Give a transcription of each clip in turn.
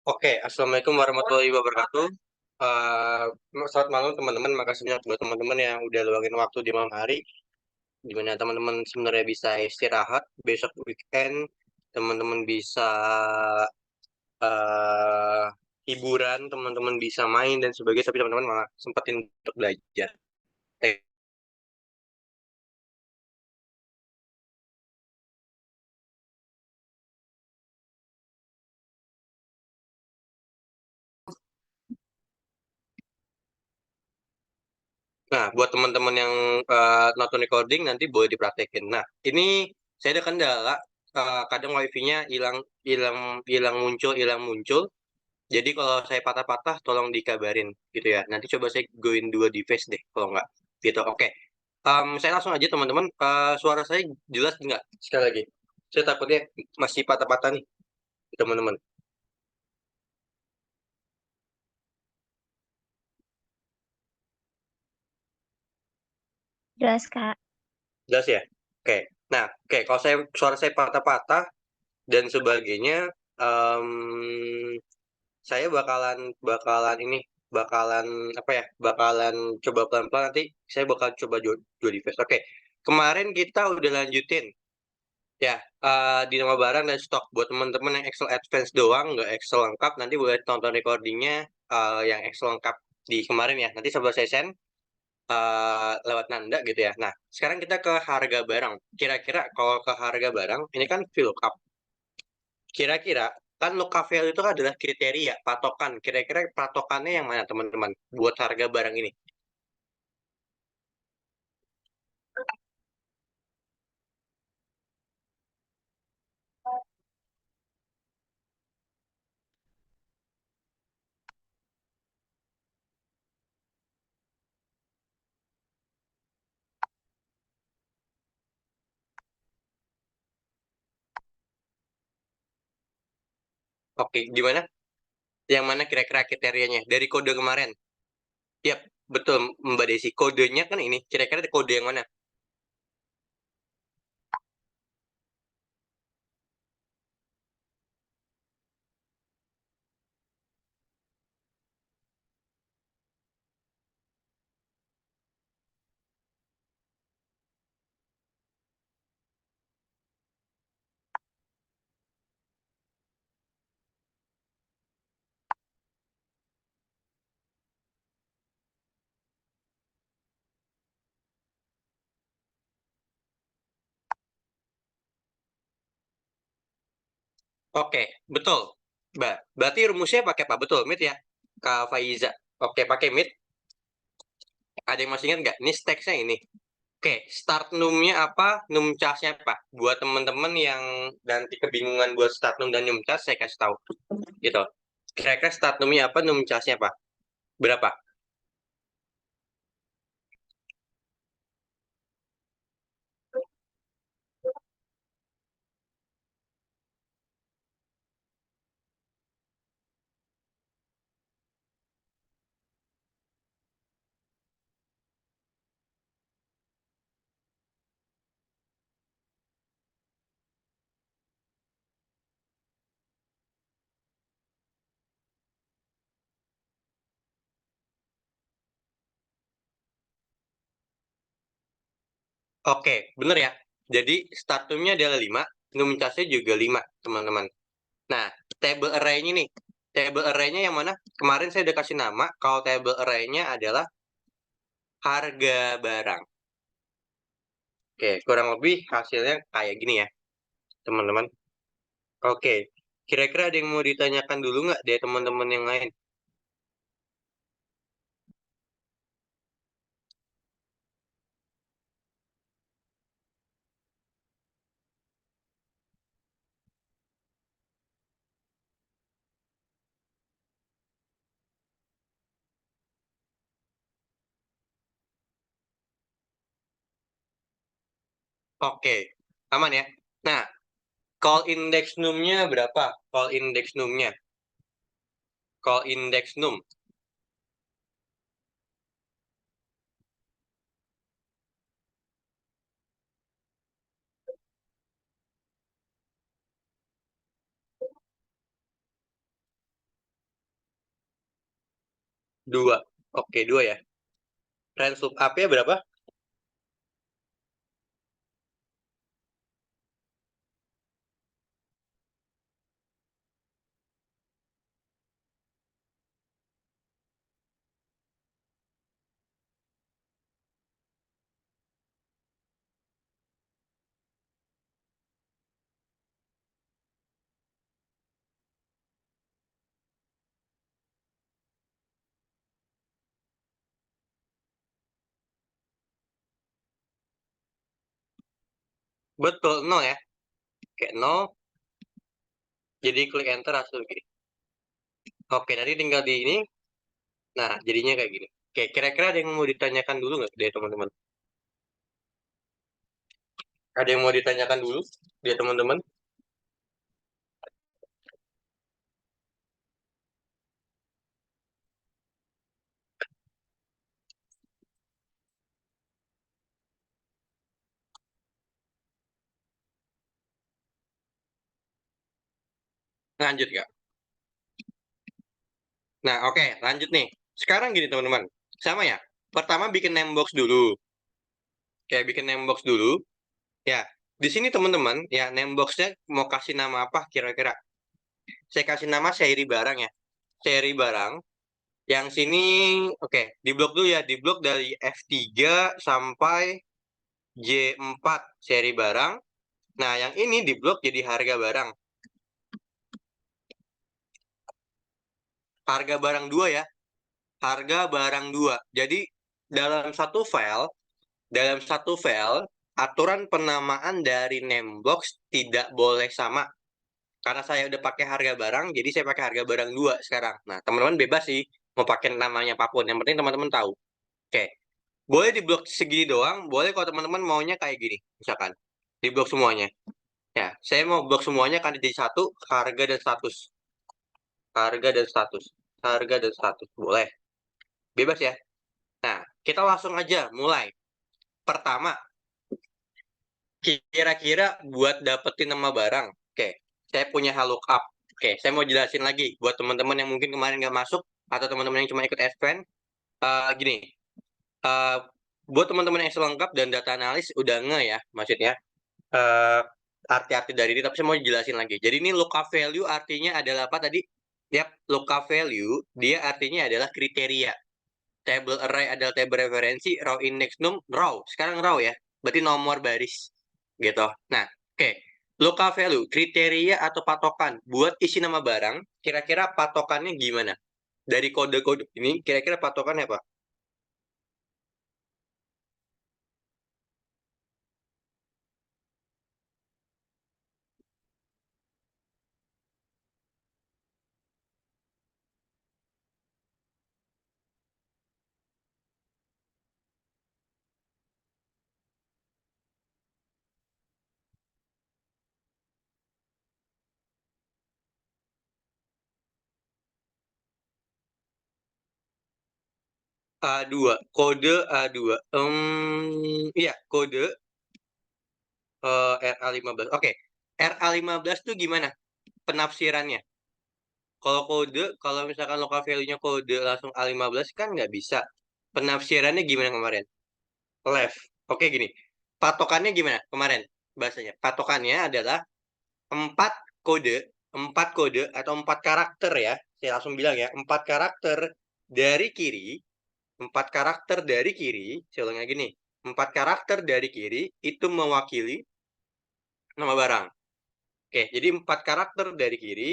Oke, Assalamualaikum warahmatullahi wabarakatuh. Eh, Selamat malam teman-teman. Makasih banyak buat teman-teman yang udah luangin waktu di malam hari. Di mana teman-teman sebenarnya bisa istirahat. Besok weekend, teman-teman bisa eh hiburan, teman-teman bisa main dan sebagainya. Tapi teman-teman malah sempetin untuk belajar. Nah, buat teman-teman yang nonton recording nanti boleh dipraktekin. Nah, ini saya ada kendala. Kadang wifi-nya hilang, hilang, hilang muncul. Jadi kalau saya patah-patah, tolong dikabarin gitu ya. Nanti coba saya goin dua device deh, kalau nggak gitu. Oke. Saya langsung aja teman-teman. Suara saya jelas nggak? Sekali lagi. Saya takutnya masih patah-patah nih, teman-teman. Jelas, Kak. Jelas ya? Oke. Nah, oke. Kalau suara saya patah-patah dan sebagainya, em, saya bakalan bakalan ini bakalan apa ya? Bakalan coba pelan-pelan nanti. Saya bakal coba dua device. Oke. Kemarin kita udah lanjutin. Ya, di nama barang dan stok buat teman-teman yang Excel Advance doang, nggak Excel lengkap, nanti boleh tonton recordingnya yang Excel lengkap di kemarin ya. Nanti sebelah saya send lewat Nanda gitu ya. Nah, sekarang kita ke harga barang. Kira-kira kalau ke harga barang, ini kan VLOOKUP. Kira-kira kan lookup value itu adalah kriteria, patokan. Kira-kira patokannya yang mana teman-teman buat harga barang ini? Oke, gimana? Yang mana kira-kira kriterianya? Dari kode kemarin. Yap, betul Mbak Desi. Kodenya kan ini. Kira-kira kode yang mana? Oke, betul. Berarti rumusnya pakai apa? Betul, Mit ya? Kak Faiza. Oke, pakai Mit. Ada yang masih ingat nggak? Ini teksnya ini. Oke, start num-nya apa? Num charge-nya apa? Buat teman-teman yang nanti kebingungan buat start num dan num charge, saya kasih tahu. Gitu. Kira-kira start num-nya apa? Num charge-nya apa? Berapa? Oke, bener ya. Jadi start num-nya adalah 5, num charge-nya juga 5, teman-teman. Nah, table array-nya nih. Table array-nya yang mana? Kemarin saya udah kasih nama. Kalau table array-nya adalah harga barang. Oke, kurang lebih hasilnya kayak gini ya, teman-teman. Oke, kira-kira ada yang mau ditanyakan dulu nggak dari teman-teman yang lain? Oke, aman ya. Nah, call index num-nya berapa? Call index num-nya. Call index num. 2. Oke, 2 ya. Range look up-nya berapa? Betul, 0 ya. Kayak 0, jadi klik enter hasil gini. Oke, nanti tinggal di ini. Nah, jadinya kayak gini. Oke, kira-kira ada yang mau ditanyakan dulu nggak dari teman-teman? Ada yang mau ditanyakan dulu dari teman-teman? Lanjut nggak? Nah, oke, lanjut nih. Sekarang gini teman-teman. Sama ya. Pertama bikin name box dulu. Kayak bikin name box dulu. Ya, di sini teman-teman, ya name box-nya mau kasih nama apa kira-kira? Saya kasih nama seri barang ya. Seri barang. Yang sini, oke, di blok dulu ya. Di blok dari F3 sampai J4 seri barang. Nah, yang ini di blok jadi harga barang. Harga barang 2 ya. Harga barang 2. Jadi, dalam satu file, aturan penamaan dari name box tidak boleh sama. Karena saya udah pakai harga barang, jadi saya pakai harga barang 2 sekarang. Nah, teman-teman bebas sih mau pakai namanya apapun. Yang penting teman-teman tahu. Oke, boleh di blok segini doang, boleh kalau teman-teman maunya kayak gini, misalkan. Di blok semuanya. Ya, saya mau blok semuanya kan jadi satu, harga dan status. Harga dan status. Harga dan status. Boleh. Bebas ya. Nah, kita langsung aja mulai. Pertama, kira-kira buat dapetin nama barang. Oke, saya punya lookup. Oke, saya mau jelasin lagi buat teman-teman yang mungkin kemarin nggak masuk atau teman-teman yang cuma ikut Advent. Gini, eh, buat teman-teman yang selengkap dan data analis udah nge ya, maksudnya eh, arti-arti dari ini. Tapi saya mau jelasin lagi. Jadi ini lookup value artinya adalah apa tadi? Yap, lookup value dia artinya adalah kriteria. Table array adalah table referensi, row index num, row. Sekarang row ya, berarti nomor baris. Gitu. Nah, oke. Local value, kriteria atau patokan buat isi nama barang, kira-kira patokannya gimana? Dari kode-kode ini, kira-kira patokannya apa? A2, kode A2. Iya, kode RA15. Oke, RA15 tuh gimana penafsirannya? Kalau kode, kalau misalkan local value-nya kode langsung A15 kan nggak bisa. Penafsirannya gimana kemarin? Left. Oke, gini. Patokannya gimana kemarin bahasanya? Patokannya adalah empat kode, 4 kode atau 4 karakter ya. Saya langsung bilang ya, 4 karakter dari kiri, 4 karakter dari kiri. Saya ulang lagi nih, 4 karakter dari kiri itu mewakili nama barang. Oke, jadi 4 karakter dari kiri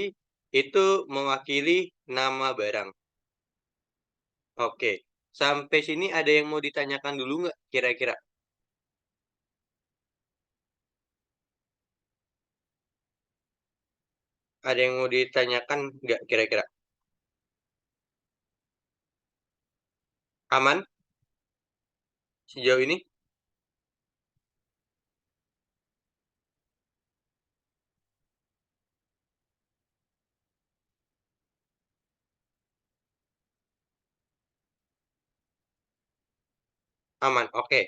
itu mewakili nama barang. Oke, sampai sini ada yang mau ditanyakan dulu nggak kira-kira? Ada yang mau ditanyakan nggak kira-kira? Aman sejauh ini? Aman, oke.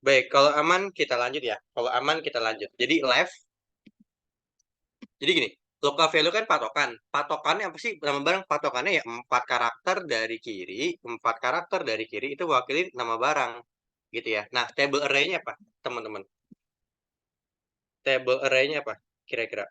Baik, kalau aman kita lanjut ya. Kalau aman kita lanjut. Jadi gini, Local value kan patokan. Patokannya apa sih? Nama barang patokannya ya 4 karakter dari kiri, 4 karakter dari kiri itu wakili nama barang. Gitu ya. Nah, table array-nya apa, teman-teman? Table array-nya apa kira-kira?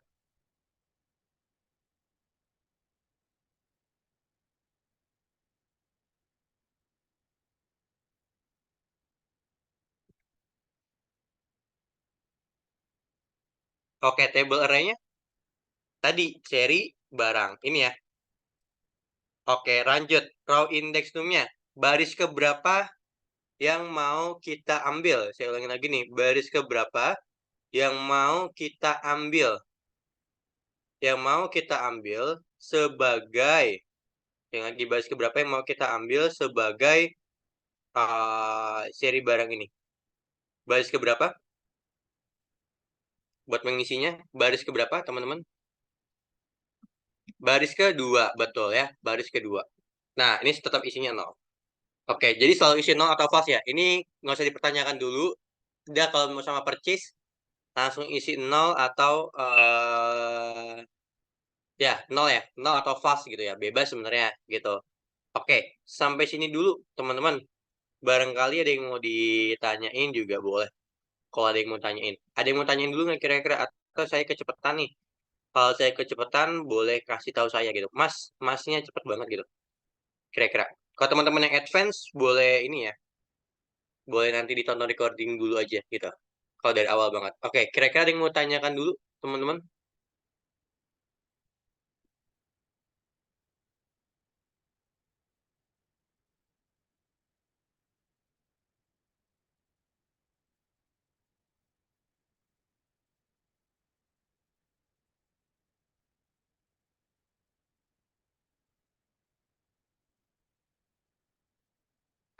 Oke, table array-nya tadi seri barang. Ini ya. Oke, lanjut. Row index num-nya. Baris keberapa yang mau kita ambil? Saya ulangi lagi nih. Baris keberapa yang mau kita ambil? Yang mau kita ambil sebagai yang di baris keberapa yang mau kita ambil sebagai seri barang ini? Baris keberapa? Buat mengisinya, baris keberapa, teman-teman? Baris kedua, betul ya. Baris kedua. Nah, ini tetap isinya nol. Oke, jadi selalu isi nol atau false ya. Ini nggak usah dipertanyakan dulu. Udah kalau mau sama percis, langsung isi nol atau ya nol ya, nol atau false gitu ya. Bebas sebenarnya gitu. Oke, sampai sini dulu teman-teman. Barangkali ada yang mau ditanyain juga boleh. Kalau ada yang mau tanyain. Ada yang mau tanyain dulu nggak kira-kira? Atau saya kecepatan nih? Kalau saya kecepatan, boleh kasih tahu saya gitu. Masnya cepet banget gitu. Kira-kira. Kalau teman-teman yang advance, boleh ini ya. Boleh nanti ditonton recording dulu aja gitu. Kalau dari awal banget. Oke, kira-kira ada yang mau tanyakan dulu, teman-teman?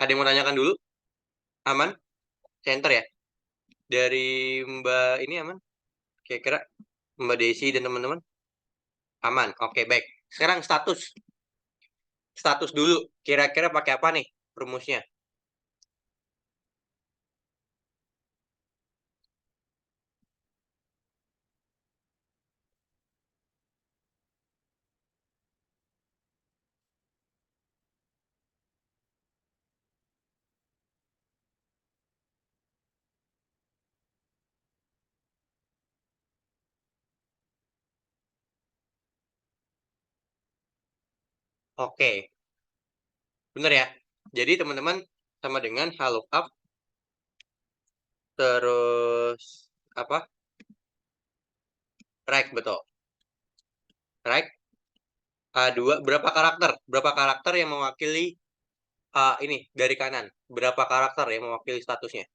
Ada yang mau tanyakan dulu? Aman? Center ya? Dari Mbak ini aman? Kira-kira Mbak Desi dan teman-teman? Aman. Oke, baik. Sekarang status. Status dulu. Kira-kira pakai apa nih rumusnya? Oke, bener ya. Jadi teman-teman sama dengan lookup terus apa? Rect betul. Rect A2 berapa karakter? Berapa karakter yang mewakili ini dari kanan? Berapa karakter yang mewakili statusnya?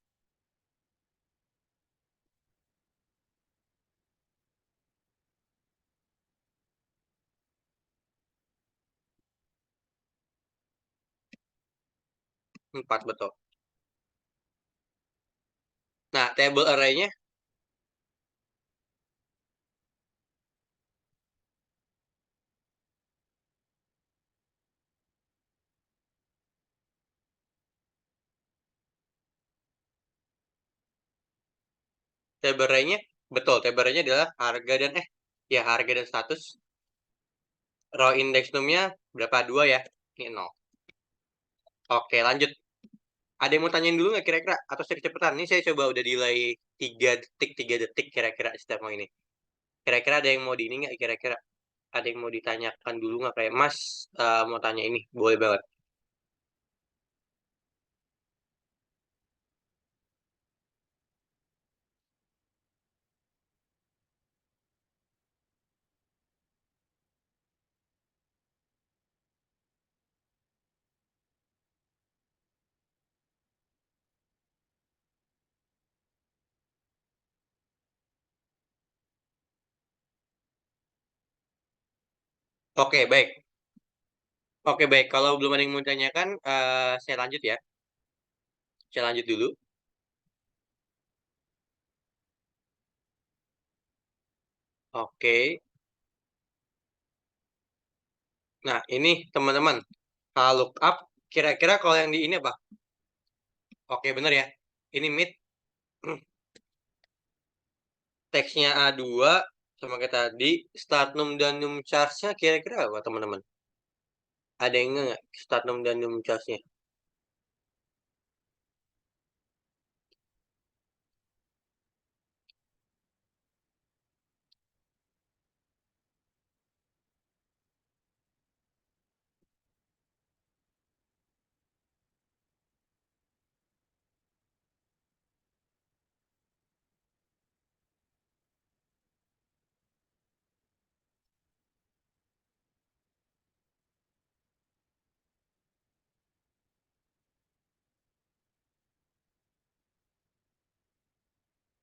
4 betul. Nah, table array-nya table array-nya betul. Table array-nya adalah harga dan ya harga dan status. Row index num-nya berapa? 2 ya. Ini 0. Oke, lanjut. Ada yang mau tanyain dulu nggak kira-kira? Atau saya kecepatan? Ini saya coba udah delay 3 detik, 3 detik kira-kira setiap mau ini. Kira-kira ada yang mau di ini nggak kira-kira? Ada yang mau ditanyakan dulu nggak kayak Mas mau tanya ini? Boleh banget. Oke, baik. Oke, baik. Kalau belum ada yang mau ditanyakan, saya lanjut ya. Saya lanjut dulu. Oke. Nah, ini teman-teman. Lookup. Kira-kira kalau yang di ini apa? Oke, bener ya. Ini mid. Teksnya A2. sama kayak tadi, Startnum dan Num charge-nya kira-kira apa teman-teman? Ada yang nggak Startnum dan Num charge-nya?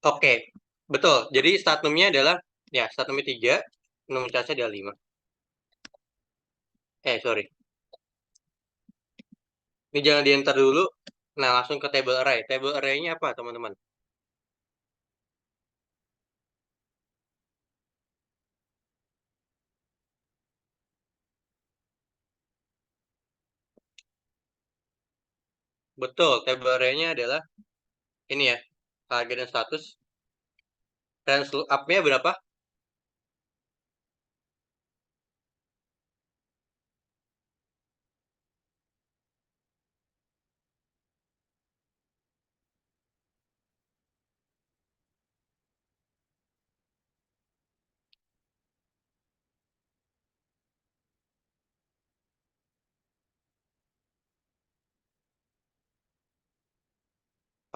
Oke, betul. Jadi Startnumnya adalah, ya Startnumnya 3, Num charge-nya adalah 5. Sorry. Ini jangan di-enter dulu. Nah, langsung ke table array. Table array-nya apa, teman-teman? Betul, table array-nya adalah ini ya, harga dan status. Range up-nya berapa?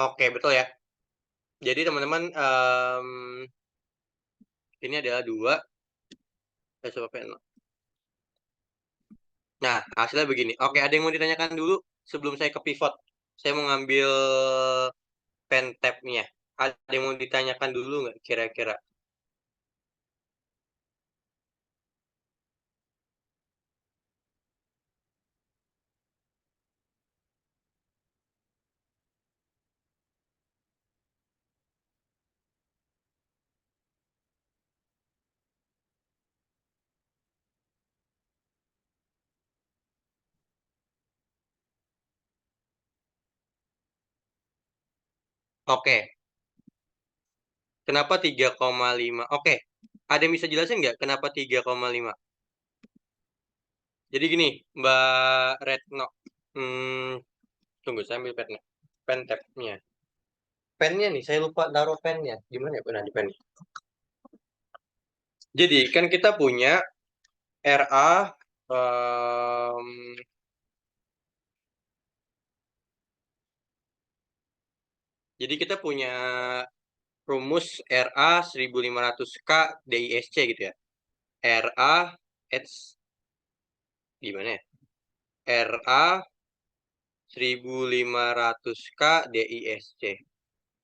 Oke, betul ya. Jadi teman-teman, ini adalah 2. Saya coba pen. Nah, hasilnya begini. Oke, ada yang mau ditanyakan dulu sebelum saya ke pivot. Saya mau ngambil pen tab-nya. Ada yang mau ditanyakan dulu nggak kira-kira? Oke, kenapa 3,5? Oke, ada yang bisa jelasin nggak kenapa 3,5? Jadi gini, Mbak Retno. Hmm, tunggu, saya ambil pennya. Pen tab-nya. Pennya nih, saya lupa taruh pennya. Gimana ya pernah di pen? Jadi, kan kita punya RA, jadi kita punya rumus RA 1500K DISC gitu ya. RA, it's gimana ya? RA 1500K DISC.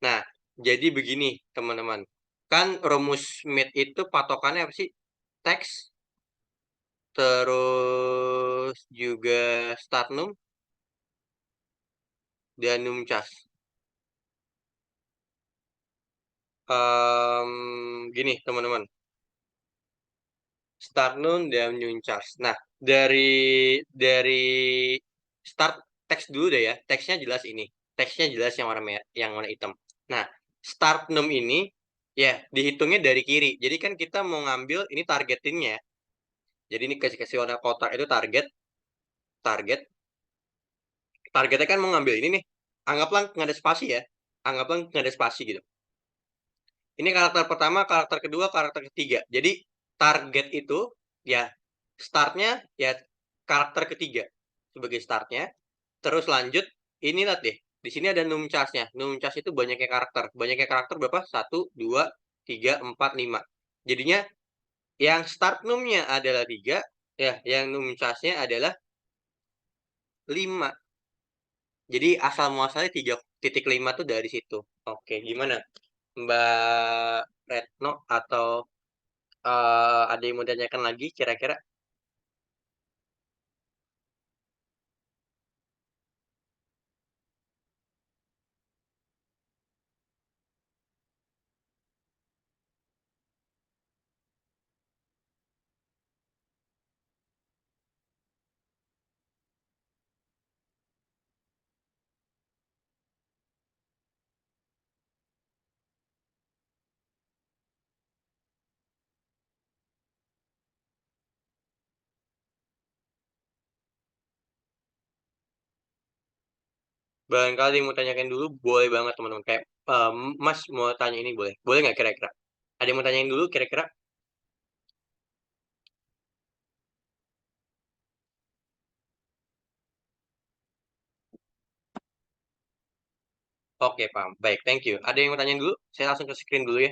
Nah, jadi begini teman-teman. Kan rumus MIT itu patokannya apa sih? Teks, terus juga startnum, dan numcas. Gini teman-teman. Startnum dan numcas. Nah, dari start teks dulu deh ya. Teksnya jelas ini. Teksnya jelas yang warna merah, yang warna hitam. Nah, startnum ini ya dihitungnya dari kiri. Jadi kan kita mau ngambil ini targetinnya. Jadi ini kasih warna kotak itu target, target. Targetnya kan mau ngambil ini nih. Anggaplah nggak ada spasi ya. Anggaplah nggak ada spasi gitu. Ini karakter pertama, karakter kedua, karakter ketiga. Jadi target itu ya startnya ya karakter ketiga sebagai startnya. Terus lanjut ini lihat deh. Di sini ada numchasnya. Numchas itu banyaknya karakter. Banyaknya karakter berapa? Satu, 2, 3, 4, 5. Jadinya yang start numnya adalah 3, ya, yang numchasnya adalah 5. Jadi asal muasalnya 3,5 tuh dari situ. Oke, gimana? Mbak Retno atau ada yang mau ditanyakan lagi kira-kira? Barangkali mau tanyakan dulu, boleh banget teman-teman. Kayak, Mas mau tanya ini boleh? Boleh nggak kira-kira? Ada yang mau tanyain dulu kira-kira? Oke, paham. Baik, thank you. Ada yang mau tanyain dulu? Saya langsung ke screen dulu ya.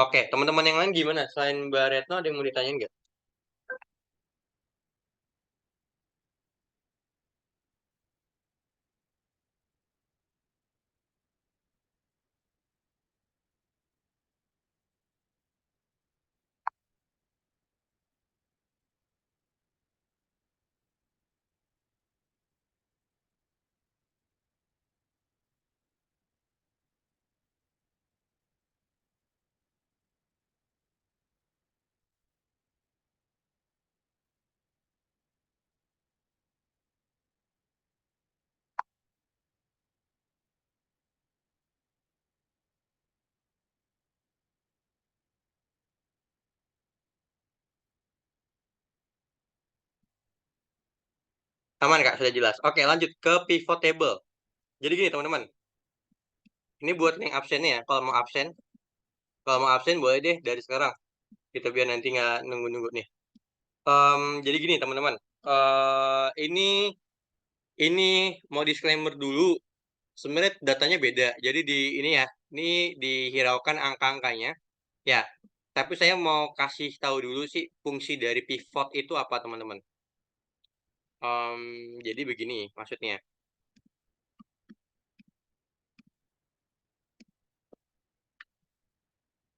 Oke, teman-teman yang lain gimana? Selain Mbak Retno, ada yang mau ditanyain nggak? Aman, Kak, sudah jelas. Oke, lanjut ke pivot table. Jadi gini, teman-teman. Ini buat yang absennya ya. Kalau mau absen boleh deh dari sekarang. Kita biar nanti nggak nunggu-nunggu nih. Jadi gini, teman-teman. Ini mau disclaimer dulu. Sebenarnya datanya beda. Jadi ini ya, ini dihiraukan angka-angkanya. Ya, tapi saya mau kasih tahu dulu sih fungsi dari pivot itu apa, teman-teman. Jadi begini maksudnya.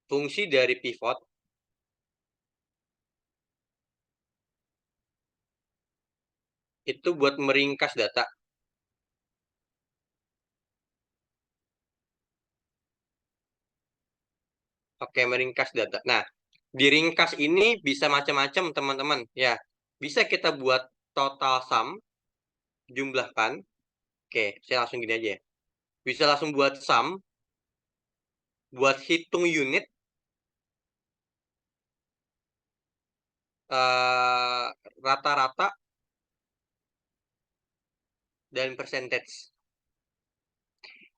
Fungsi dari pivot itu buat meringkas data. Oke, meringkas data. Nah, diringkas ini bisa macam-macam, teman-teman. Ya, bisa kita buat total sum, jumlahkan. Oke, saya langsung gini aja ya. Bisa langsung buat sum, buat hitung unit, rata-rata, dan percentage.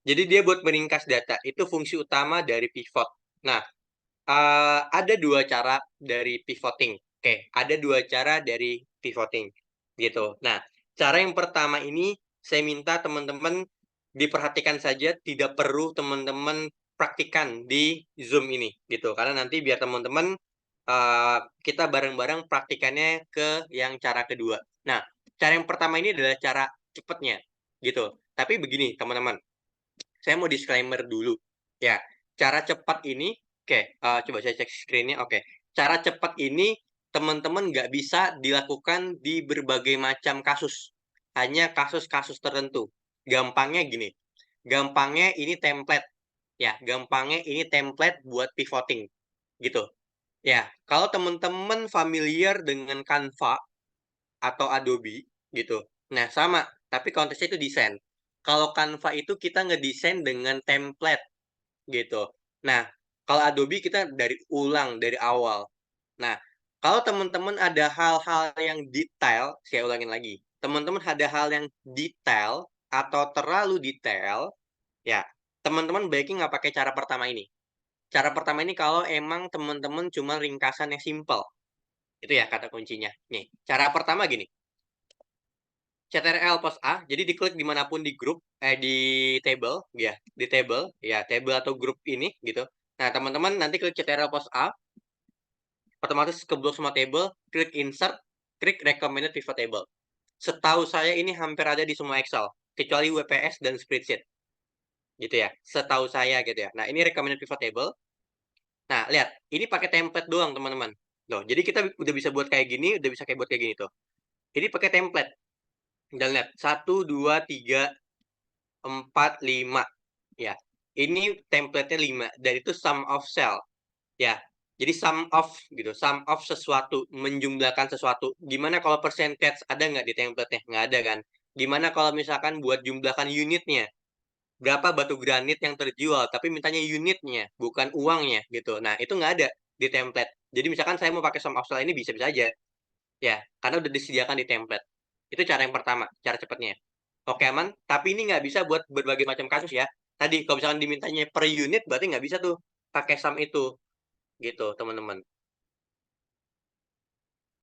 Jadi dia buat meringkas data. Itu fungsi utama dari pivot. Nah, ada dua cara dari pivoting. Oke, ada dua cara dari pivoting. Gitu. Nah, cara yang pertama ini saya minta teman-teman diperhatikan saja, tidak perlu teman-teman praktikan di Zoom ini. Gitu. Karena nanti biar teman-teman kita bareng-bareng praktikannya ke yang cara kedua. Nah, cara yang pertama ini adalah cara cepatnya. Gitu. Tapi begini, teman-teman. Saya mau disclaimer dulu. Ya, cara cepat ini, oke, coba saya cek screen-nya. Oke, cara cepat ini teman-teman nggak bisa dilakukan di berbagai macam kasus. Hanya kasus-kasus tertentu. Gampangnya gini, gampangnya ini template. Ya, gampangnya ini template buat pivoting. Gitu. Ya, kalau teman-teman familiar dengan Canva atau Adobe, gitu. Nah, sama, tapi konteksnya itu desain. Kalau Canva itu kita ngedesain dengan template gitu. Nah, kalau Adobe kita dari ulang dari awal. Nah, kalau teman-teman ada hal-hal yang detail, saya ulangin lagi. Teman-teman ada hal yang detail atau terlalu detail, ya, teman-teman baiknya nggak pakai cara pertama ini. Cara pertama ini kalau emang teman-teman cuma ringkasan yang simple. Itu ya kata kuncinya. Nih, cara pertama gini. CTRL pos A, jadi diklik dimanapun di grup, di table, ya, di table, ya, table atau grup ini, gitu. Nah, teman-teman nanti klik CTRL pos A, otomatis keblok semua table, klik insert, klik recommended pivot table. Setahu saya ini hampir ada di semua Excel, kecuali WPS dan spreadsheet, gitu ya. Setahu saya gitu ya. Nah, ini recommended pivot table. Nah, lihat, ini pakai template doang, teman-teman. Loh, jadi kita udah bisa buat kayak gini, udah bisa kayak buat kayak gini tuh. Ini pakai template. Dan lihat, 1, 2, 3, 4, 5. Ya, ini template-nya 5 dan itu sum of cell. Ya, jadi sum of gitu, sum of sesuatu, menjumlahkan sesuatu. Gimana kalau percentage ada nggak di template-nya? Nggak ada kan? Gimana kalau misalkan buat jumlahkan unitnya? Berapa batu granit yang terjual, tapi mintanya unitnya, bukan uangnya gitu. Nah, itu nggak ada di template. Jadi misalkan saya mau pakai sum of cell ini bisa-bisa aja. Ya, karena udah disediakan di template. Itu cara yang pertama, cara cepatnya. Oke, aman. Tapi ini nggak bisa buat berbagai macam kasus ya. Tadi kalau misalkan dimintanya per unit, berarti nggak bisa tuh pakai sum itu. Gitu, teman-teman.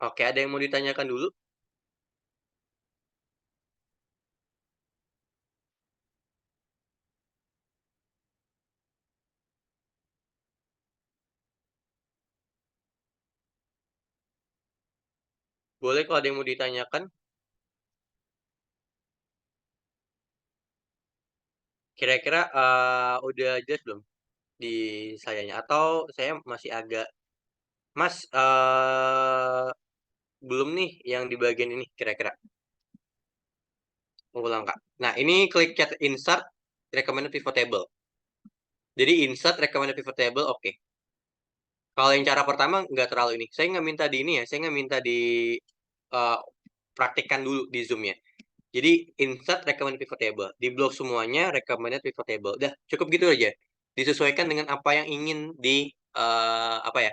Oke, ada yang mau ditanyakan dulu? Boleh kalau ada yang mau ditanyakan. Kira-kira udah jelas belum di sayanya? Atau saya masih agak, Mas, belum nih yang di bagian ini kira-kira? Ulang, Kak. Nah, ini klik chat insert recommended pivot table. Jadi insert recommended pivot table, oke. Kalau yang cara pertama nggak terlalu ini. Saya nggak minta di ini ya, saya nggak minta di eh, praktikkan dulu di Zoom-nya. Jadi insert recommended pivot table. Di blok semuanya recommended pivot table. Udah, cukup gitu aja. Disesuaikan dengan apa yang ingin di apa ya?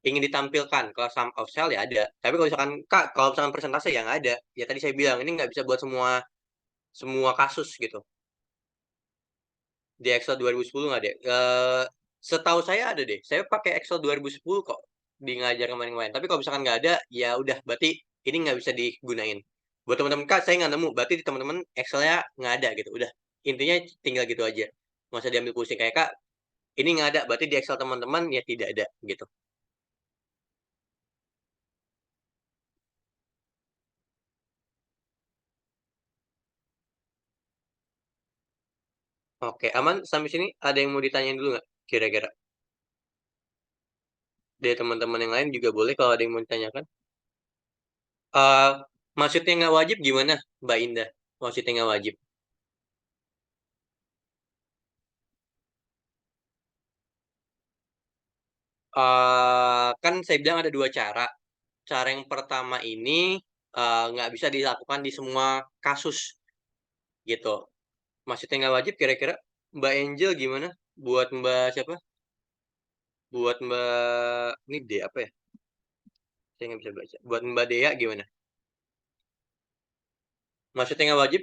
Ingin ditampilkan. Kalau sum of cell ya ada. Tapi kalau misalkan Kak, kalau misalkan persentase ya nggak ada. Ya tadi saya bilang ini nggak bisa buat semua semua kasus gitu. Di Excel 2010 nggak ada. Setahu saya ada deh. Saya pakai Excel 2010 kok di ngajar kemarin-kemarin. Tapi kalau misalkan nggak ada, ya udah berarti ini nggak bisa digunain. Buat teman-teman Kak, saya nggak nemu. Berarti di teman-teman Excelnya nggak ada gitu. Udah intinya tinggal gitu aja. Nggak usah diambil pusing kayak Kak. Ini nggak ada. Berarti di Excel teman-teman ya tidak ada gitu. Oke, aman sampai sini. Ada yang mau ditanyain dulu nggak? Kira-kira dari teman-teman yang lain juga boleh kalau ada yang mau ditanyakan. Eh, maksudnya nggak wajib gimana, Mbak Indah? Maksudnya nggak wajib. Kan saya bilang ada dua cara. Cara yang pertama ini nggak bisa dilakukan di semua kasus gitu. Maksudnya nggak wajib kira-kira Mbak Angel gimana? Buat Mbak siapa? Buat Mbak ini D apa ya? Saya nggak bisa baca. Buat Mbak Dea gimana? Maksudnya nggak wajib?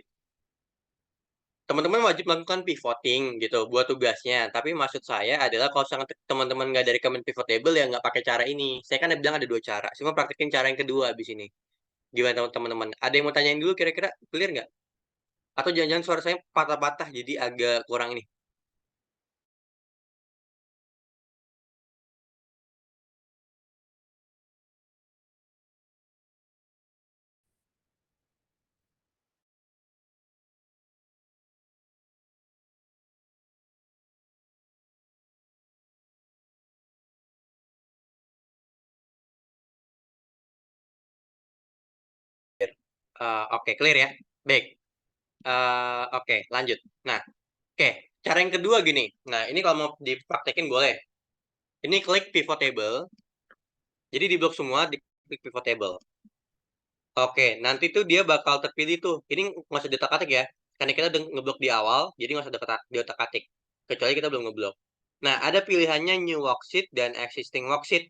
Teman-teman wajib melakukan pivoting gitu buat tugasnya. Tapi maksud saya adalah kalau misalkan teman-teman nggak dari command pivot table ya nggak pakai cara ini. Saya kan bilang ada dua cara. Cuma praktekin cara yang kedua abis ini. Gimana teman-teman? Ada yang mau tanyain dulu kira-kira clear nggak? Atau jangan-jangan suara saya patah-patah jadi agak kurang ini. Oke, clear ya. Baik. Oke, lanjut. Nah, oke. Cara yang kedua gini. Nah, ini kalau mau dipraktekin boleh. Ini klik pivot table. Jadi di blok semua, di klik pivot table. Oke, nanti tuh dia bakal terpilih tuh. Ini nggak usah diotak-atik ya. Karena kita udah ngeblok di awal, jadi nggak usah diotak-atik. Kecuali kita belum ngeblok. Nah, ada pilihannya new worksheet dan existing worksheet.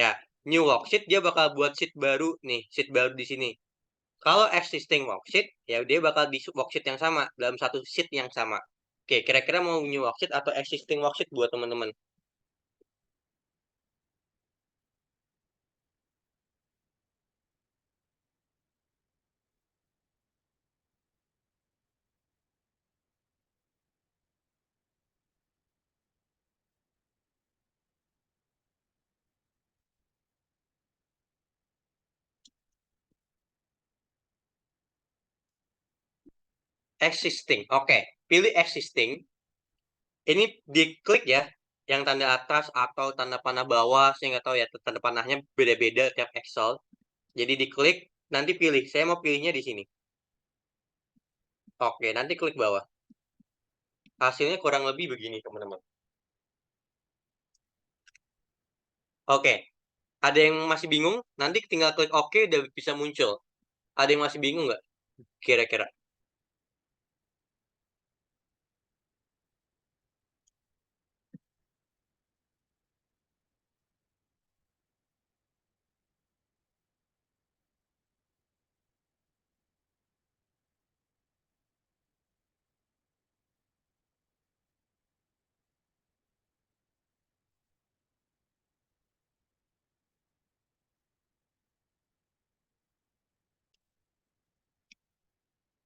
Ya, new worksheet dia bakal buat sheet baru nih, sheet baru di sini. Kalau existing worksheet, ya dia bakal di worksheet yang sama, dalam satu sheet yang sama. Oke, kira-kira mau new worksheet atau existing worksheet buat teman-teman? Existing. Oke, pilih existing. Ini diklik ya, yang tanda atas atau tanda panah bawah, saya nggak tahu ya, tanda panahnya beda-beda tiap Excel. Jadi diklik, nanti pilih. Saya mau pilihnya di sini. Oke, nanti klik bawah. Hasilnya kurang lebih begini, teman-teman. Oke, ada yang masih bingung? Nanti tinggal klik OK, udah bisa muncul. Ada yang masih bingung nggak? Kira-kira.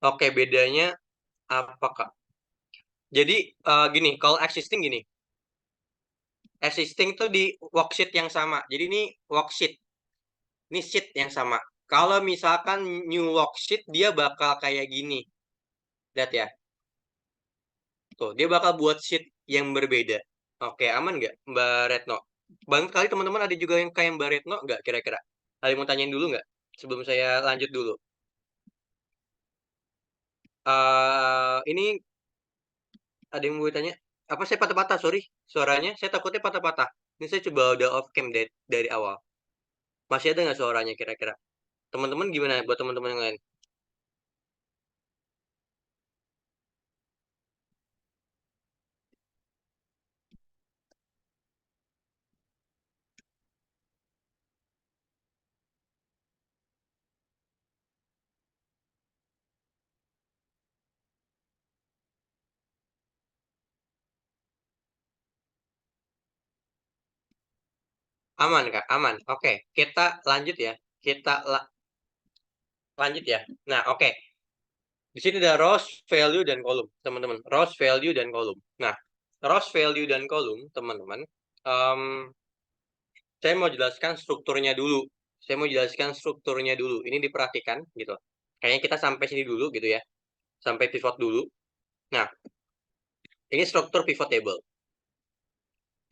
Oke, bedanya apa, Kak? Jadi gini, kalau existing gini, existing tuh di worksheet yang sama. Jadi ini worksheet, ini sheet yang sama. Kalau misalkan new worksheet, dia bakal kayak gini. Lihat ya, tuh dia bakal buat sheet yang berbeda. Oke, aman nggak, Mbak Retno? Banyak kali teman-teman ada juga yang kayak Mbak Retno nggak kira-kira? Ada yang mau tanyain dulu nggak? Sebelum saya lanjut dulu. Ini ada yang mau tanya? Apa saya patah-patah? Sorry, suaranya. Saya takutnya patah-patah. Ini saya coba udah off cam dari awal. Masih ada nggak suaranya kira-kira? Teman-teman gimana buat teman-teman yang lain? Aman Kak, aman. Oke, kita lanjut ya. Kita lanjut ya. Nah, oke. Di sini ada rows, value, dan kolom, teman-teman. Rows, value, dan kolom. Nah, rows, value, dan kolom, teman-teman. em, saya mau jelaskan strukturnya dulu. Saya mau jelaskan strukturnya dulu. Ini diperhatikan gitu. Kayaknya kita sampai sini dulu gitu ya. Sampai pivot dulu. Nah, ini struktur pivot table.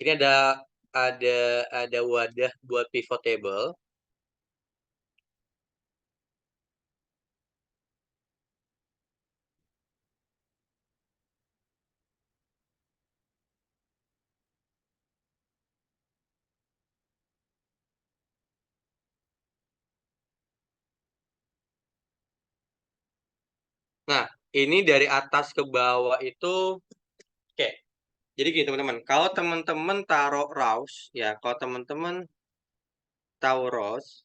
Ini ada wadah buat pivot table. Nah, ini dari atas ke bawah itu, oke. Jadi gini teman-teman, kalau teman-teman taruh rows, ya, kalau teman-teman taruh rows,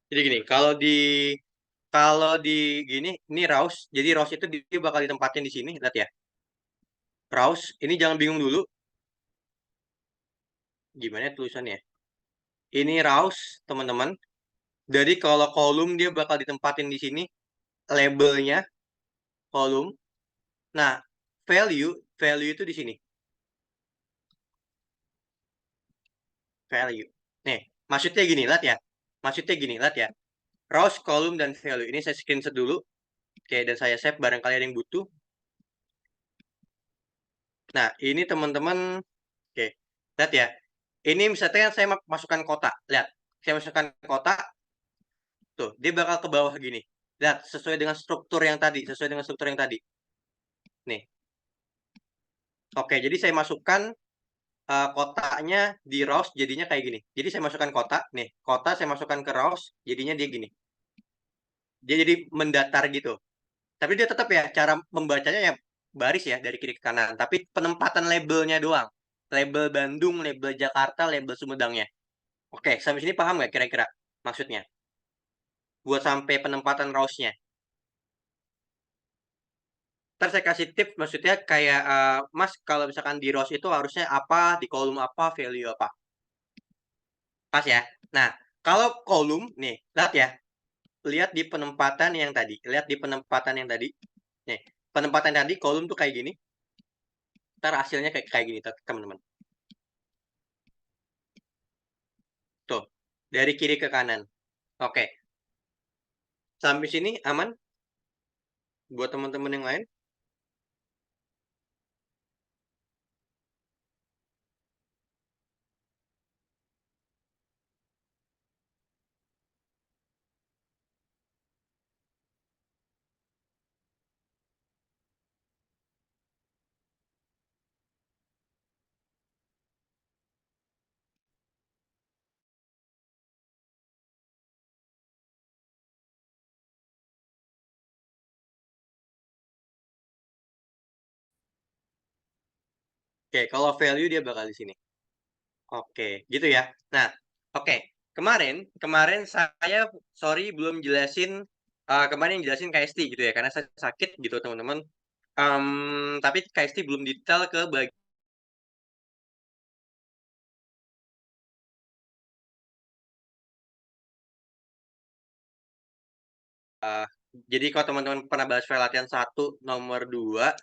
jadi gini, kalau di gini, ini rows, jadi rows itu dia bakal ditempatin di sini, lihat ya. Rows, ini jangan bingung dulu, gimana tulisannya. Ini rows, teman-teman. Jadi kalau kolom dia bakal ditempatin di sini, labelnya kolom. Nah, value itu di sini, value. Nih, maksudnya gini, lihat ya. Maksudnya gini, lihat ya. Rows, kolom, dan value. Ini saya screenshot dulu. Oke, dan saya save barangkali ada yang butuh. Nah, ini teman-teman, oke, lihat ya. Ini misalnya saya masukkan kota, lihat. Saya masukkan kota, tuh, dia bakal ke bawah gini. Lihat, sesuai dengan struktur yang tadi, sesuai dengan struktur yang tadi. Nih, oke, jadi saya masukkan kotaknya di rows, jadinya kayak gini. Jadi saya masukkan kota, nih, kota saya masukkan ke rows, jadinya dia gini. Dia jadi mendatar gitu. Tapi dia tetap ya, cara membacanya ya baris ya, dari kiri ke kanan. Tapi penempatan labelnya doang. Label Bandung, label Jakarta, label Sumedangnya. Oke, sampai sini paham nggak kira-kira maksudnya? Buat sampai penempatan rows-nya. Ntar saya kasih tips, maksudnya kayak, Mas, kalau misalkan di rows itu harusnya apa, di kolom apa, value apa. Pas ya? Nah, kalau kolom, nih, lihat ya. Lihat di penempatan yang tadi. Lihat di penempatan yang tadi. Nih, penempatan tadi, kolom tuh kayak gini. Ntar hasilnya kayak gini, teman-teman. Tuh, dari kiri ke kanan. Oke, sampai sini aman buat teman-teman yang lain? Oke, kalau value dia bakal di sini. Oke, gitu ya. Nah, oke. Kemarin, kemarin saya sorry belum jelasin kemarin jelasin KST gitu ya, karena saya sakit gitu teman-teman. Tapi KST belum detail ke jadi kalau teman-teman pernah bahas file latihan 1 nomor 2,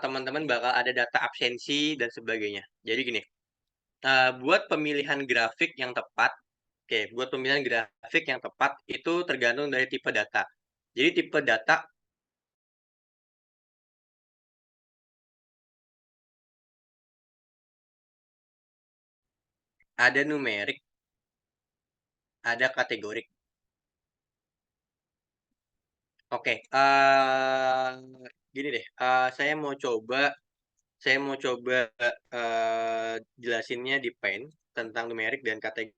teman-teman bakal ada data absensi dan sebagainya. Jadi gini, buat pemilihan grafik yang tepat, oke, buat pemilihan grafik yang tepat itu tergantung dari tipe data. Jadi tipe data ada numerik, ada kategorik. Oke, gini deh, saya mau coba jelasinnya di Paint tentang numerik dan kategori.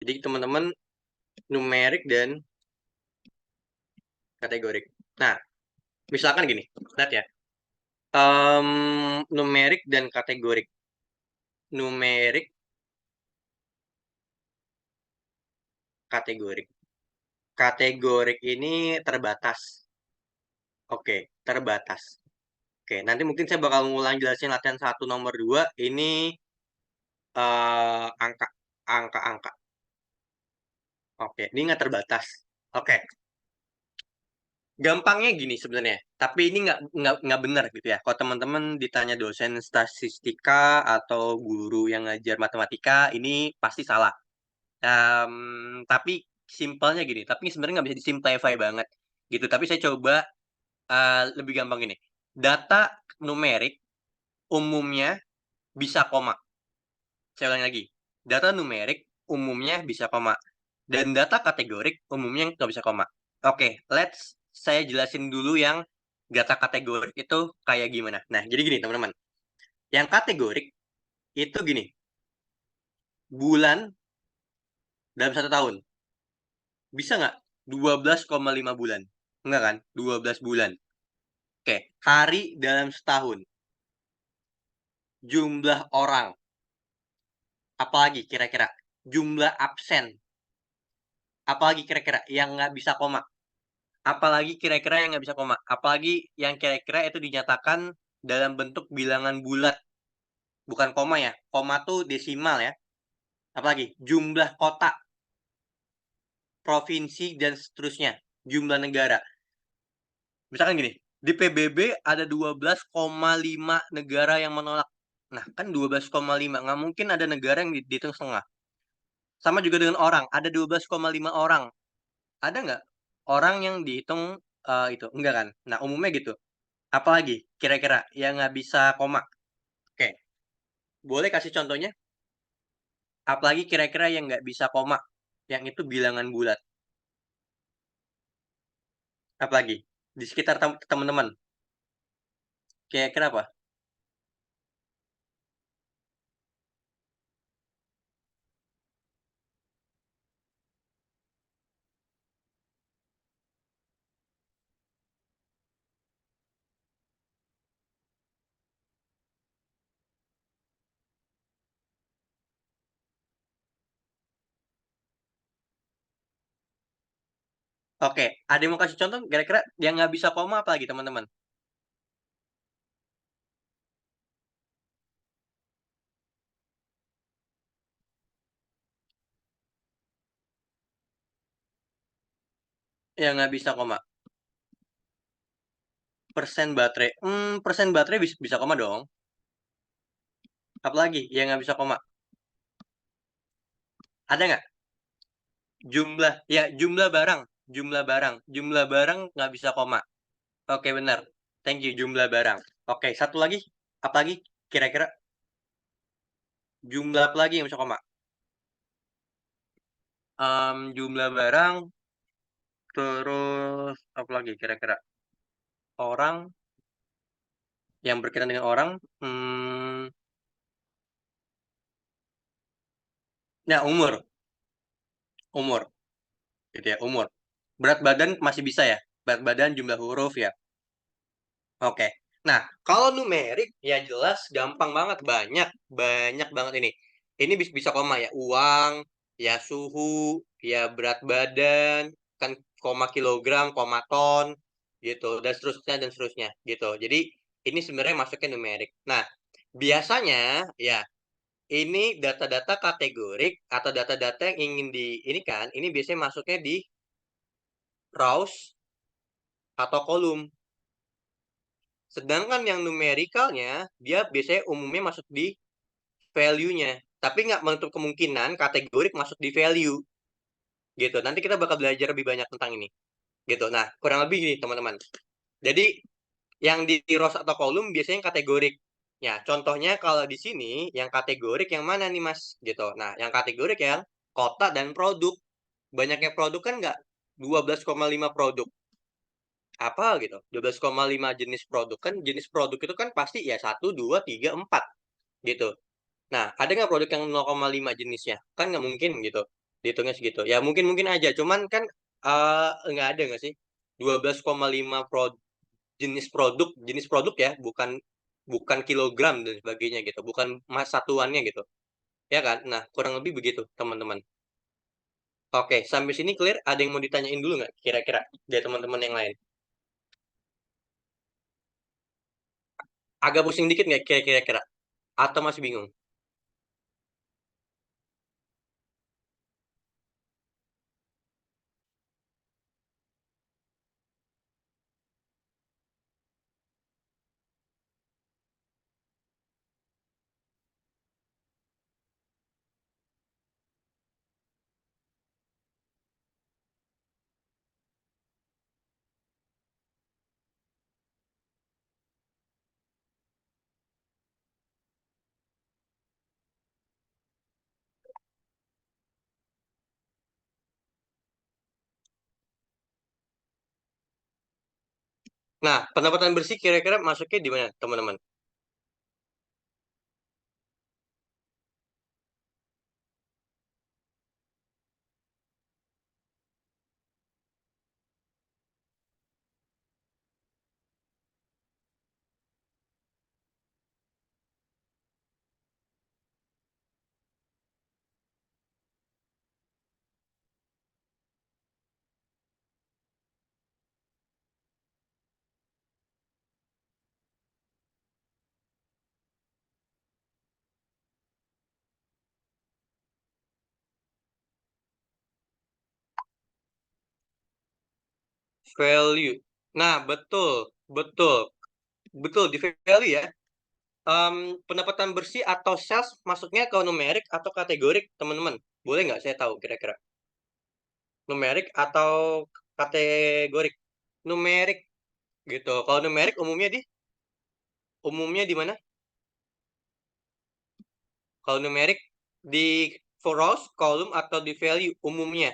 Jadi teman-teman numerik dan kategorik. Nah, misalkan gini, lihat ya, numerik dan kategorik. Numerik, kategorik. Kategorik ini terbatas. Oke, terbatas. Oke, nanti mungkin saya bakal ngulang jelasin latihan 1 nomor 2. Ini angka, angka-angka. Oke, ini nggak terbatas. Oke, gampangnya gini sebenarnya. Tapi ini nggak benar gitu ya. Kalau teman-teman ditanya dosen statistika atau guru yang ngajar matematika, ini pasti salah. Tapi simpelnya gini. Tapi sebenarnya nggak bisa disimplify banget gitu. Tapi saya coba lebih gampang gini. Data numerik umumnya bisa koma. Saya ulang lagi. Data numerik umumnya bisa koma. Dan data kategorik umumnya nggak bisa koma. Oke, saya jelasin dulu yang data kategorik itu kayak gimana. Nah, jadi gini teman-teman. Yang kategorik itu gini. Bulan dalam 1 tahun. Bisa nggak? 12,5 bulan. Enggak kan? 12 bulan. Oke, hari dalam setahun. Jumlah orang. Apalagi kira-kira? Jumlah absen. Apalagi kira-kira yang nggak bisa koma? Apalagi kira-kira yang nggak bisa koma? Apalagi yang kira-kira itu dinyatakan dalam bentuk bilangan bulat, bukan koma ya. Koma tuh desimal ya. Apalagi jumlah kota, provinsi, dan seterusnya. Jumlah negara. Misalkan gini, di PBB ada 12,5 negara yang menolak. Nah, kan 12,5. Nggak mungkin ada negara yang dihitung setengah. Sama juga dengan orang, ada 12,5 orang. Ada nggak orang yang dihitung itu? Enggak kan? Nah, umumnya gitu. Apalagi kira-kira yang nggak bisa koma? Oke, boleh kasih contohnya? Apalagi kira-kira yang nggak bisa koma? Yang itu bilangan bulat. Apalagi? Di sekitar teman-teman. Kira-kira apa? Oke, ada yang mau kasih contoh? Kira-kira yang nggak bisa koma apa lagi teman-teman? Yang nggak bisa koma? Persen baterai. Persen baterai bisa koma dong. Apalagi yang nggak bisa koma? Ada nggak? Jumlah, ya jumlah barang. Jumlah barang. Jumlah barang nggak bisa koma. Oke, benar. Thank you, jumlah barang. Oke, satu lagi. Apa lagi? Kira-kira jumlah apa lagi yang bisa koma? Jumlah barang, terus apa lagi kira-kira? Orang, yang berkaitan dengan orang. Ya umur. umur, gitu ya, umur. Berat badan masih bisa ya, berat badan jumlah huruf ya. Oke. Nah, kalau numerik ya jelas gampang banget, banyak, banyak banget ini. Ini bisa koma ya, uang, ya suhu, ya berat badan, kan koma kilogram, koma ton, gitu, dan seterusnya, gitu. Jadi ini sebenarnya masuknya numerik. Nah, biasanya ya ini data-data kategorik atau data-data yang ingin di ini kan, ini biasanya masuknya di rows atau kolom. Sedangkan yang numerikalnya, dia biasanya umumnya masuk di value-nya. Tapi nggak menutup kemungkinan kategorik masuk di value. Gitu. Nanti kita bakal belajar lebih banyak tentang ini. Gitu. Nah, kurang lebih gini, teman-teman. Jadi, yang di rows atau kolom biasanya kategorik. Ya, contohnya kalau di sini, yang kategorik yang mana nih, Mas? Gitu. Nah, yang kategorik yang kota dan produk. Banyaknya produk kan nggak 12,5 produk. Apa gitu? 12,5 jenis produk. Kan jenis produk itu kan pasti ya 1, 2, 3, 4 gitu. Nah, ada nggak produk yang 0,5 jenisnya? Kan nggak mungkin gitu. Dihitungnya segitu. Ya mungkin-mungkin aja. Cuman kan nggak ada nggak sih? 12,5 jenis produk ya, bukan bukan kilogram dan sebagainya gitu. Bukan mas satuannya gitu. Ya kan? Nah, kurang lebih begitu, teman-teman. Oke, sampai sini clear? Ada yang mau ditanyain dulu nggak kira-kira dari teman-teman yang lain? Agak pusing dikit nggak kira-kira? Atau masih bingung? Nah, pendapatan bersih kira-kira masuknya di mana, teman-teman? Value. Nah, betul, betul, betul di value ya. Pendapatan bersih atau sales masuknya ke numerik atau kategorik, teman-teman? Boleh nggak saya tahu kira-kira? Numerik atau kategorik? Numerik gitu. Kalau numerik umumnya di mana? Kalau numerik di for rows, column atau di value umumnya.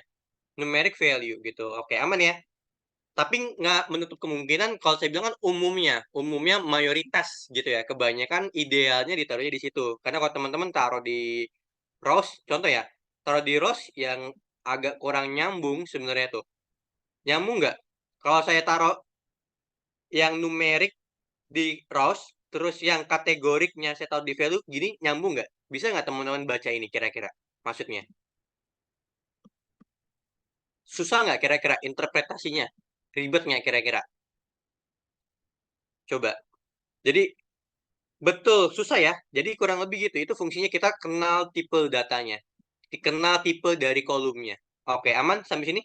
Numerik value gitu. Oke, aman ya. Tapi nggak menutup kemungkinan kalau saya bilang kan umumnya mayoritas gitu ya. Kebanyakan idealnya ditaruhnya di situ. Karena kalau teman-teman taruh di rows, contoh ya, taruh di rows yang agak kurang nyambung sebenarnya tuh. Nyambung nggak? Kalau saya taruh yang numerik di rows, terus yang kategoriknya saya taruh di value, gini nyambung nggak? Bisa nggak teman-teman baca ini kira-kira? Maksudnya. Susah nggak kira-kira interpretasinya? Ribet nggak kira-kira? Coba. Jadi betul, susah ya. Jadi kurang lebih gitu. Itu fungsinya kita kenal tipe datanya. Dikenal tipe dari kolomnya. Oke, aman sampai sini?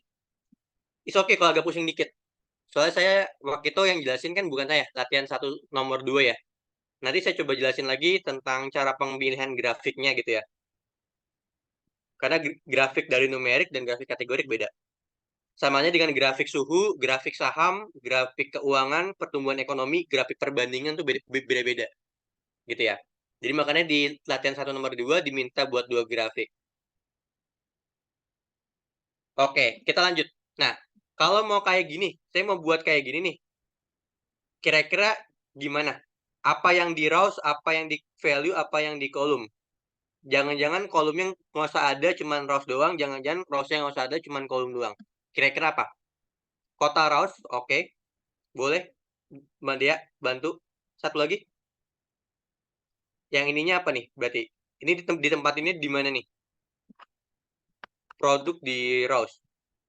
Is oke kalau agak pusing dikit. Soalnya saya waktu itu yang jelasin kan bukan saya, latihan satu nomor 2 ya. Nanti saya coba jelasin lagi tentang cara pemilihan grafiknya gitu ya. Karena grafik dari numerik dan grafik kategorik beda. Samanya dengan grafik suhu, grafik saham, grafik keuangan, pertumbuhan ekonomi, grafik perbandingan tuh beda-beda gitu ya. Jadi makanya di latihan satu nomor 2 diminta buat 2 grafik. Oke, kita lanjut. Nah, kalau mau kayak gini, saya mau buat kayak gini nih. Kira-kira gimana? Apa yang di rows, apa yang di value, apa yang di kolom? Jangan-jangan kolomnya nggak usah ada, cuman Rose doang. Jangan-jangan Rose-nya nggak usah ada, cuman kolom doang. Kira-kira apa? Kota Rose, oke. Boleh. Mbak Dia, bantu. Satu lagi. Yang ininya apa nih? Berarti ini di tempat ini di mana nih? Produk di Rose.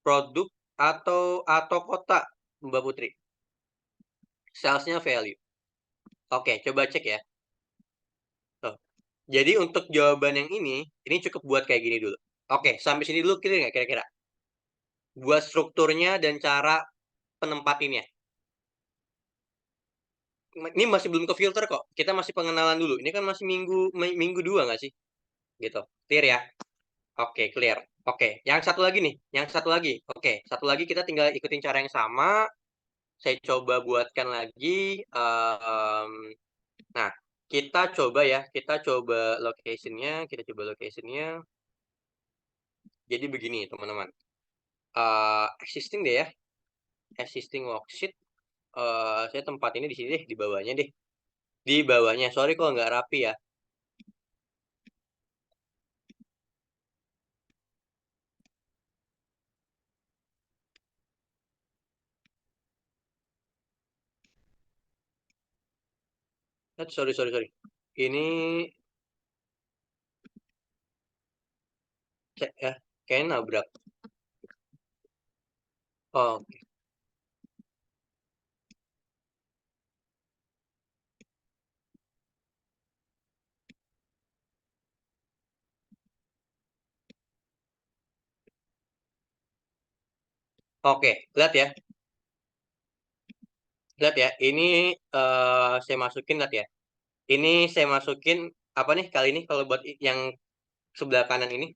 Produk atau kota, Mbak Putri. Salesnya value. Oke, coba cek ya. Tuh. Jadi untuk jawaban yang ini cukup buat kayak gini dulu. Oke, sampai sini dulu clear nggak kira-kira? Buat strukturnya dan cara penempatinnya. Ini masih belum ke filter kok. Kita masih pengenalan dulu. Ini kan masih minggu dua nggak sih? Gitu. Clear ya? Oke, clear. Oke, yang satu lagi nih. Yang satu lagi. Oke, satu lagi kita tinggal ikutin cara yang sama. Saya coba buatkan lagi. Nah, kita coba ya. Kita coba locationnya. Kita coba locationnya. Jadi begini, teman-teman. Existing deh ya. Existing worksheet. Saya tempat ini di sini deh, di bawahnya deh. Di bawahnya. Sorry kalau nggak rapi ya. Sorry. Ini cek ya. Kayaknya nabrak. Oh, oke. Lihat ya. Lihat ya. Ini saya masukin, lihat ya. Ini saya masukin apa nih kali ini kalau buat yang sebelah kanan ini.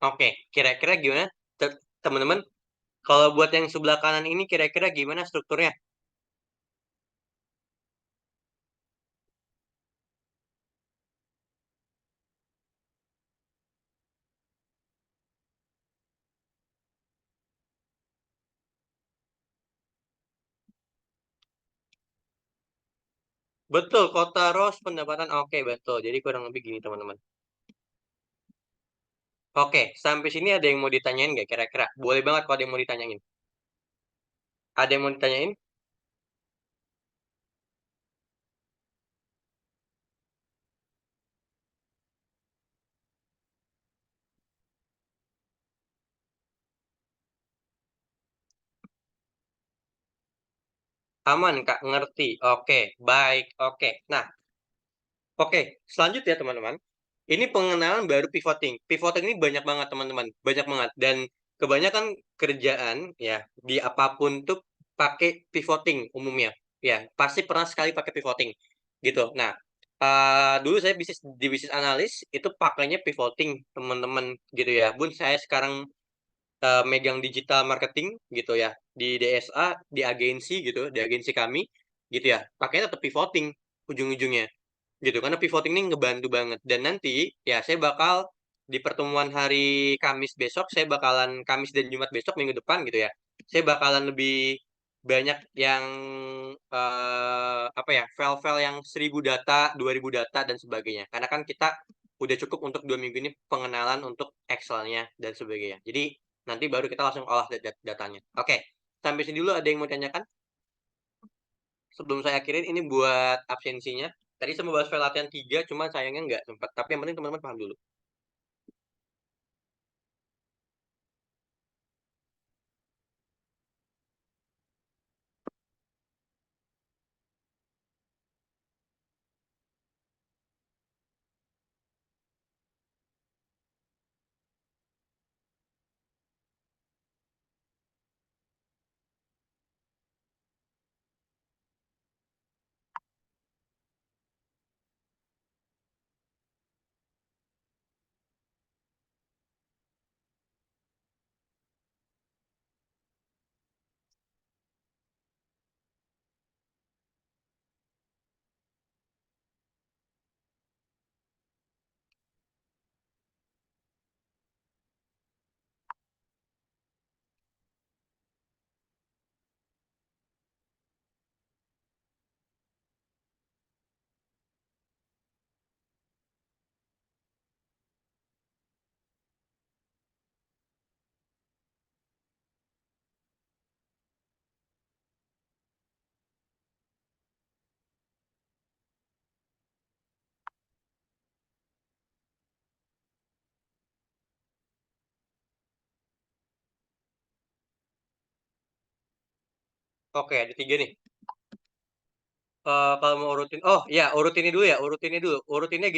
Oke. Kira-kira gimana? Teman-teman, kalau buat yang sebelah kanan ini kira-kira gimana strukturnya? Betul, kota Ros pendapatan oke, betul. Jadi kurang lebih gini, teman-teman. Oke, sampai sini ada yang mau ditanyain nggak kira-kira? Boleh banget kalau ada yang mau ditanyain. Ada yang mau ditanyain? Aman, Kak, ngerti. Oke, baik. Oke. Nah, oke, selanjutnya teman-teman. Ini pengenalan baru pivoting. Pivoting ini banyak banget teman-teman, banyak banget. Dan kebanyakan kerjaan ya di apapun tuh pakai pivoting umumnya. Ya, pasti pernah sekali pakai pivoting gitu. Nah, dulu saya di bisnis analis itu pakainya pivoting teman-teman gitu ya. Bun, saya sekarang megang digital marketing gitu ya di DSA, di agensi gitu, di agensi kami gitu ya. Pakainya tetap pivoting ujung-ujungnya gitu karena pivoting ini ngebantu banget dan nanti ya saya bakal di pertemuan hari Kamis besok saya bakalan Kamis dan Jumat besok minggu depan gitu ya saya bakalan lebih banyak yang apa ya file-file yang 1.000 data 2.000 data dan sebagainya karena kan kita udah cukup untuk 2 minggu ini pengenalan untuk Excel-nya dan sebagainya jadi nanti baru kita langsung olah datanya oke sampai sini dulu ada yang mau tanyakan sebelum saya akhirin ini buat absensinya. Tadi saya mau bahas file latihan 3, cuma sayangnya nggak sempat. Tapi yang penting teman-teman paham dulu. Oke, ada 3 nih. Kalau mau urutin oh ya urutinnya dulu ya, urutinnya dulu. Urutinnya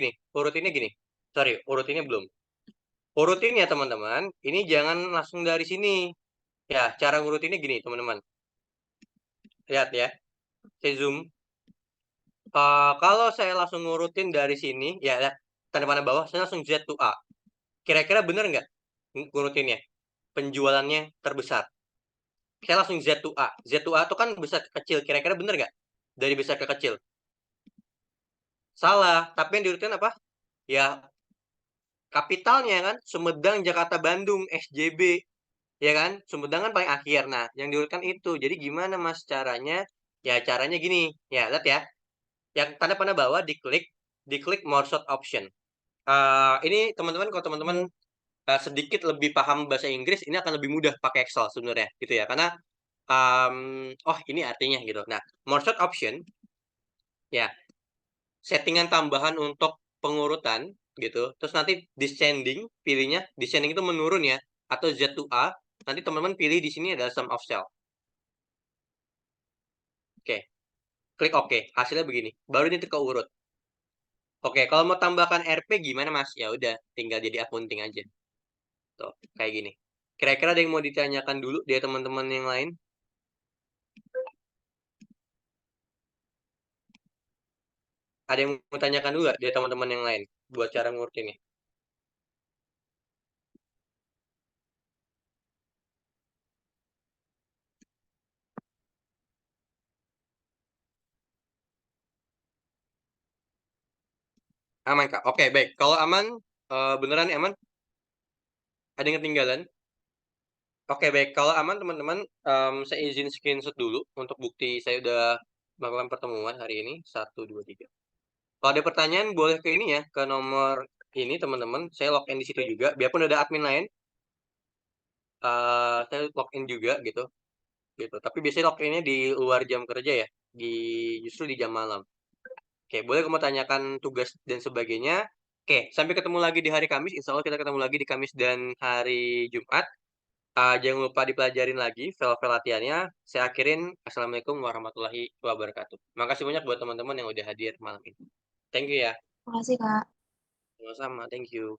gini. Sorry, urutinnya belum. Urutinnya teman-teman, ini jangan langsung dari sini. Ya, cara ngurutinnya gini teman-teman. Lihat ya, saya zoom. Kalau saya langsung ngurutin dari sini, ya lihat tanda panah bawah, saya langsung Z to A. Kira-kira bener nggak ngurutinnya? Penjualannya terbesar. Saya langsung Z to A. Z to A itu kan besar ke kecil. Kira-kira bener nggak? Dari besar ke kecil. Salah. Tapi yang diurutin apa? Ya, kapitalnya kan. Sumedang, Jakarta, Bandung, SJB. Ya kan? Sumedang kan paling akhir. Nah, yang diurutkan itu. Jadi gimana mas caranya? Ya, caranya gini. Ya, lihat ya. Yang tanda panah bawah diklik more short option. Ini teman-teman, kalau teman-teman sedikit lebih paham bahasa Inggris, ini akan lebih mudah pakai Excel sebenarnya, gitu ya. Karena, oh ini artinya gitu. Nah, more short option, ya settingan tambahan untuk pengurutan gitu. Terus nanti descending, pilihnya descending itu menurun ya, atau Z to A. Nanti teman-teman pilih di sini adalah sum of cell. Oke, klik OK. Hasilnya begini. Baru ini ke urut. Oke, kalau mau tambahkan RP gimana Mas? Ya udah, tinggal jadi accounting aja. Tuh, kayak gini. Kira-kira ada yang mau ditanyakan dulu dari teman-teman yang lain? Ada yang mau tanyakan dulu gak dari teman-teman yang lain buat cara ngurut ini? Aman Kak? Oke, baik. Kalau aman, beneran nih aman? Ada yang ketinggalan? Oke, baik. Kalau aman teman-teman, saya izin screenshot dulu untuk bukti saya udah melakukan pertemuan hari ini. 1, 2, 3. Kalau ada pertanyaan boleh ke ini ya, ke nomor ini teman-teman. Saya login di situ juga. Biarpun ada admin lain, saya login juga gitu. Gitu. Tapi biasanya loginnya di luar jam kerja ya, justru di jam malam. Oke, boleh kamu tanyakan tugas dan sebagainya. Oke, sampai ketemu lagi di hari Kamis. Insya Allah kita ketemu lagi di Kamis dan hari Jumat. Jangan lupa dipelajarin lagi file-file latihannya. Saya akhirin. Assalamualaikum warahmatullahi wabarakatuh. Makasih banyak buat teman-teman yang udah hadir malam ini. Thank you ya. Makasih, Kak. Sama-sama. Thank you.